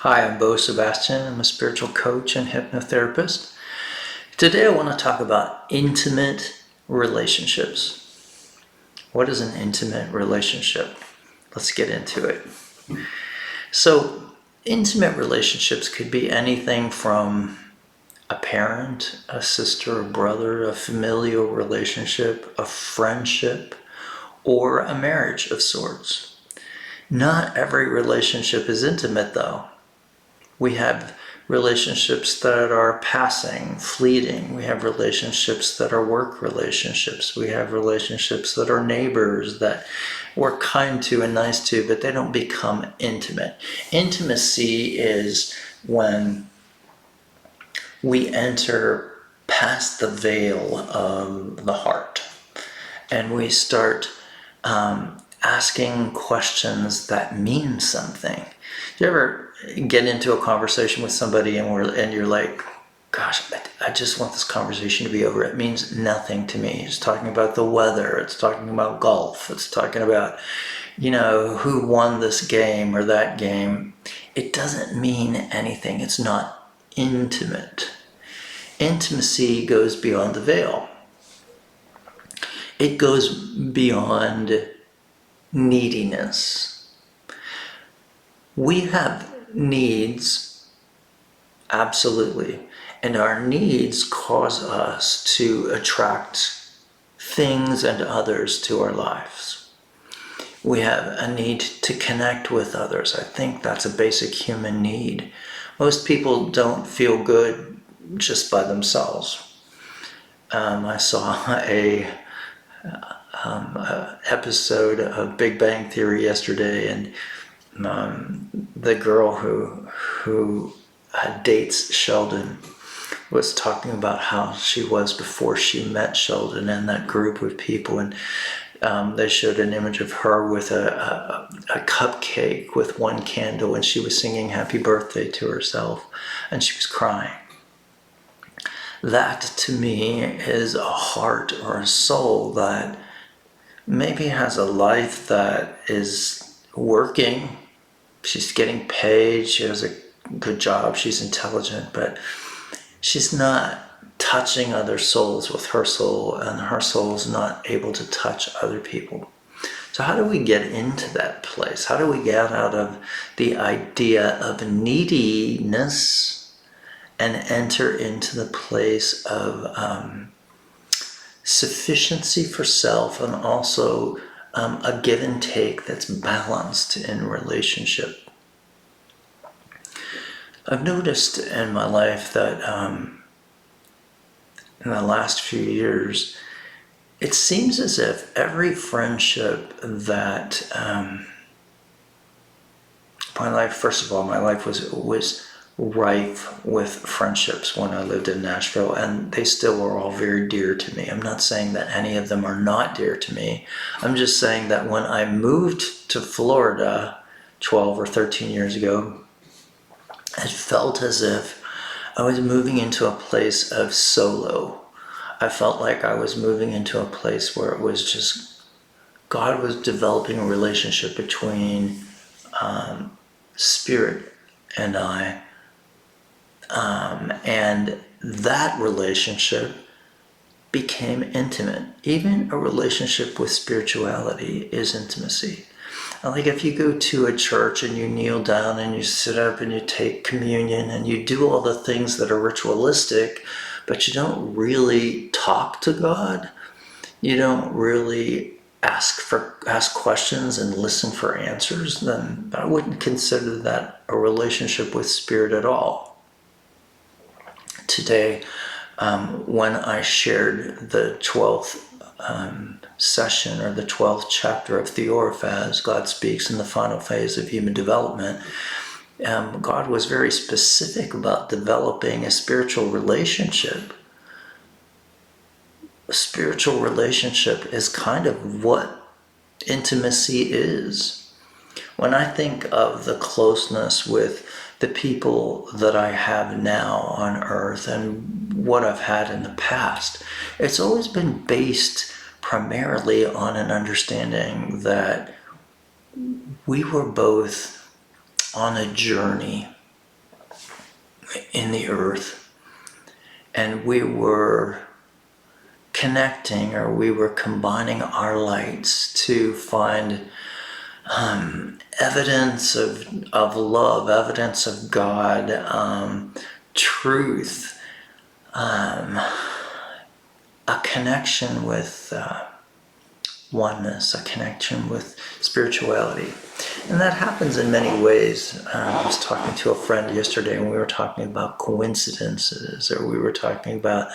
Hi, I'm Sebastian. I'm a spiritual coach and hypnotherapist. Today I want to talk about intimate relationships. What is an intimate relationship? Let's get into it. So, intimate relationships could be anything from a parent, a sister, a brother, a familial relationship, a friendship, or a marriage of sorts. Not every relationship is intimate, though. We have relationships that are passing, fleeting. We have relationships that are work relationships. We have relationships that are neighbors that we're kind to and nice to, but they don't become intimate. Intimacy is when we enter past the veil of the heart and we start asking questions that mean something. Do you ever get into a conversation with somebody and you're like, gosh, I just want this conversation to be over. It means nothing to me. It's talking about the weather. It's talking about golf. It's talking about, who won this game or that game. It doesn't mean anything. It's not intimate. Intimacy goes beyond the veil. It goes beyond neediness. We have needs, absolutely, and our needs cause us to attract things and others to our lives. We have a need to connect with others. I think that's a basic human need. Most people don't feel good just by themselves. I saw a episode of Big Bang Theory yesterday, and the girl who dates Sheldon was talking about how she was before she met Sheldon and that group of people, and they showed an image of her with a cupcake with one candle, and she was singing happy birthday to herself, and she was crying. That to me is a heart or a soul that maybe has a life that is working. She's getting paid, she has a good job, she's intelligent, but she's not touching other souls with her soul, and her soul is not able to touch other people. So how do we get into that place? How do we get out of the idea of neediness and enter into the place of sufficiency for self, and also a give and take that's balanced in relationship? I've noticed in my life that in the last few years, it seems as if every friendship that first of all, my life was rife with friendships when I lived in Nashville, and they still were all very dear to me. I'm not saying that any of them are not dear to me. I'm just saying that when I moved to Florida 12 or 13 years ago, it felt as if I was moving into a place of solo. I felt like I was moving into a place where it was just God was developing a relationship between Spirit and I. And that relationship became intimate. Even a relationship with spirituality is intimacy. Like if you go to a church and you kneel down and you sit up and you take communion and you do all the things that are ritualistic, but you don't really talk to God, you don't really ask questions and listen for answers, then I wouldn't consider that a relationship with Spirit at all. Today, when I shared the 12th session, or the 12th chapter of Theophaz, God Speaks in the Final Phase of Human Development, God was very specific about developing a spiritual relationship. A spiritual relationship is kind of what intimacy is. When I think of the closeness with the people that I have now on earth and what I've had in the past, it's always been based primarily on an understanding that we were both on a journey. in the earth, and we were connecting, or we were combining our lights to find evidence of love, evidence of God, truth, a connection with oneness, a connection with spirituality. And that happens in many ways. I was talking to a friend yesterday, and we were talking about coincidences, or we were talking about,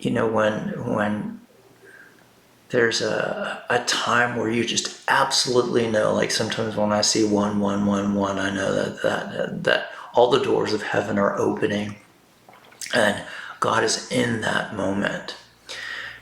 when there's a time where you just absolutely know, like sometimes when I see 1111, I know that all the doors of heaven are opening, and God is in that moment.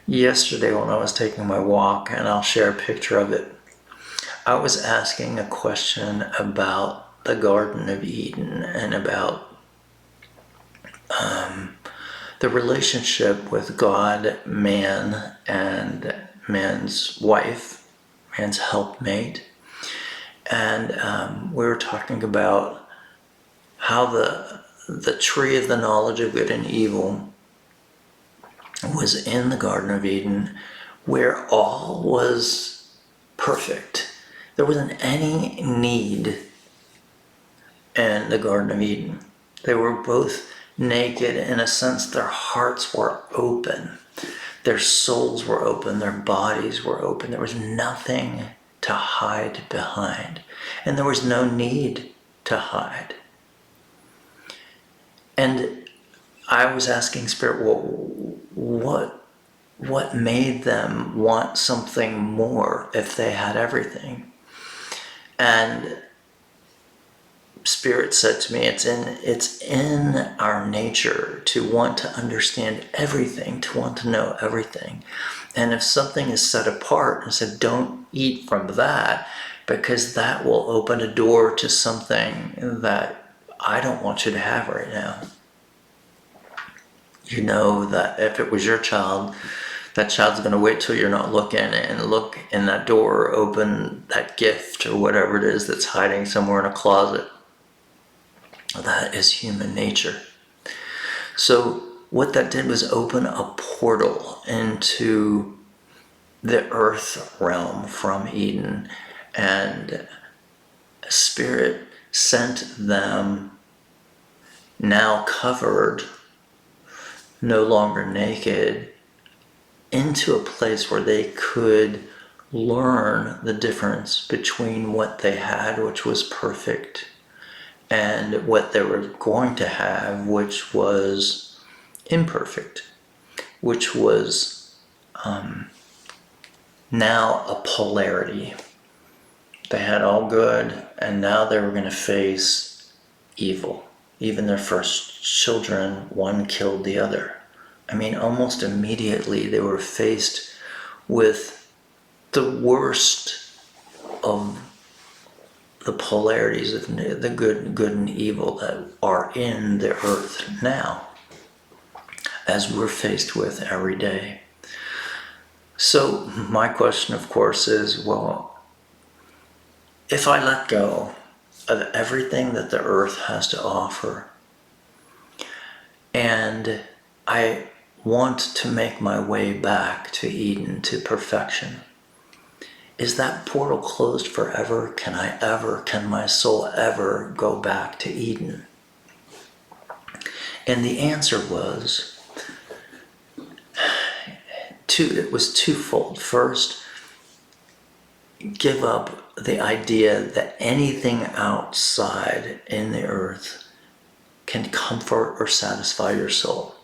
Yesterday when I was taking my walk, and I'll share a picture of it, I was asking a question about the Garden of Eden and about the relationship with God, man, and man's wife, man's helpmate. And we were talking about how the tree of the knowledge of good and evil was in the Garden of Eden, where all was perfect. There wasn't any need in the Garden of Eden. They were both naked. In a sense, their hearts were open. Their souls were open. Their bodies were open. There was nothing to hide behind. And there was no need to hide. And I was asking Spirit, well, what made them want something more if they had everything? And Spirit said to me, it's in our nature to want to understand everything, to want to know everything. And if something is set apart and said, don't eat from that, because that will open a door to something that I don't want you to have right now. You know that if it was your child, that child's going to wait till you're not looking and look in that door, open that gift or whatever it is that's hiding somewhere in a closet. That is human nature. So what that did was open a portal into the earth realm from Eden, and Spirit sent them, now covered, no longer naked, into a place where they could learn the difference between what they had, which was perfect, and what they were going to have, which was imperfect, which was now a polarity. They had all good, and now they were going to face evil. Even their first children, one killed the other. I mean, almost immediately they were faced with the worst of the polarities of the good and evil that are in the earth now, as we're faced with every day. So my question, of course, is, well, if I let go of everything that the earth has to offer, and I want to make my way back to Eden, to perfection, is that portal closed forever? Can my soul ever go back to Eden? And the answer was, it was twofold. First, give up the idea that anything outside in the earth can comfort or satisfy your soul.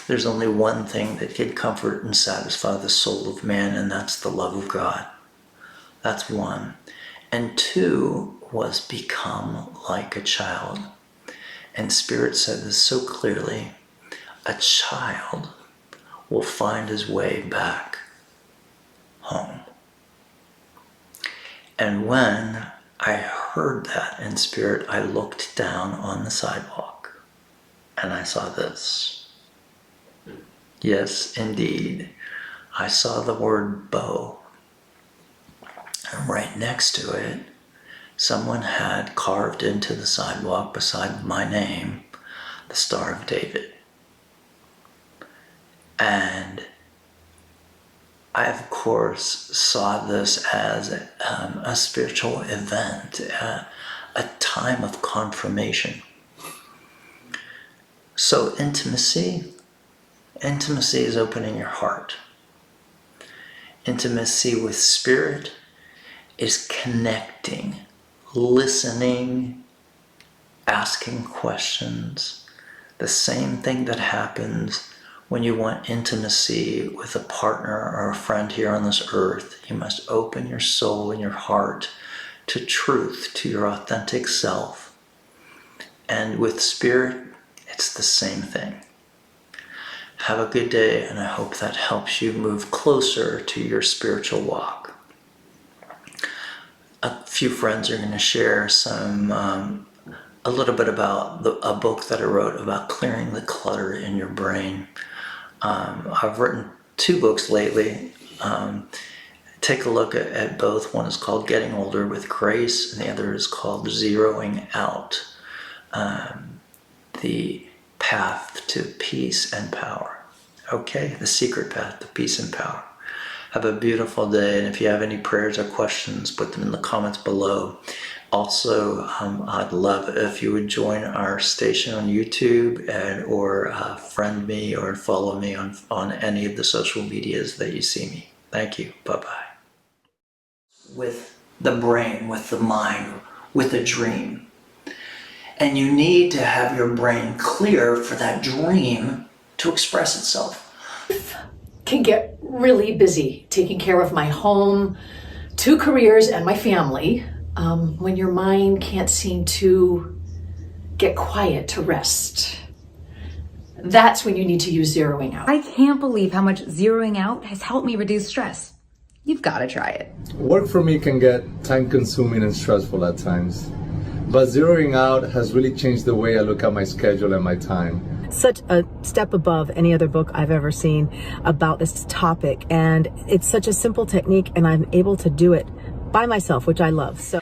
There's only one thing that can comfort and satisfy the soul of man, and that's the love of God. That's one. And two was become like a child. And Spirit said this so clearly: a child will find his way back home. And when I heard that in Spirit, I looked down on the sidewalk and I saw this. Yes, indeed. I saw the word bow. And right next to it, someone had carved into the sidewalk beside my name the Star of David. And I, of course, saw this as a spiritual event, a time of confirmation. So intimacy is opening your heart. Intimacy with Spirit is connecting, listening, asking questions. The same thing that happens when you want intimacy with a partner or a friend here on this earth. You must open your soul and your heart to truth, to your authentic self. And with Spirit, it's the same thing. Have a good day, and I hope that helps you move closer to your spiritual walk. A few friends are going to share a little bit about a book that I wrote about clearing the clutter in your brain. I've written 2 books lately. Take a look at both. One is called Getting Older with Grace, and the other is called Zeroing Out, the Path to Peace and Power. Okay, the secret path to peace and power. Have a beautiful day, and if you have any prayers or questions, put them in the comments below. Also, I'd love if you would join our station on YouTube or friend me or follow me on any of the social medias that you see me. Thank you. Bye-bye. With the brain, with the mind, with a dream. And you need to have your brain clear for that dream to express itself. Can get really busy taking care of my home, 2 careers, and my family. When your mind can't seem to get quiet to rest, that's when you need to use zeroing out. I can't believe how much zeroing out has helped me reduce stress. You've got to try it. Work for me can get time-consuming and stressful at times, but zeroing out has really changed the way I look at my schedule and my time. Such a step above any other book I've ever seen about this topic, and it's such a simple technique, and I'm able to do it by myself, which I love. So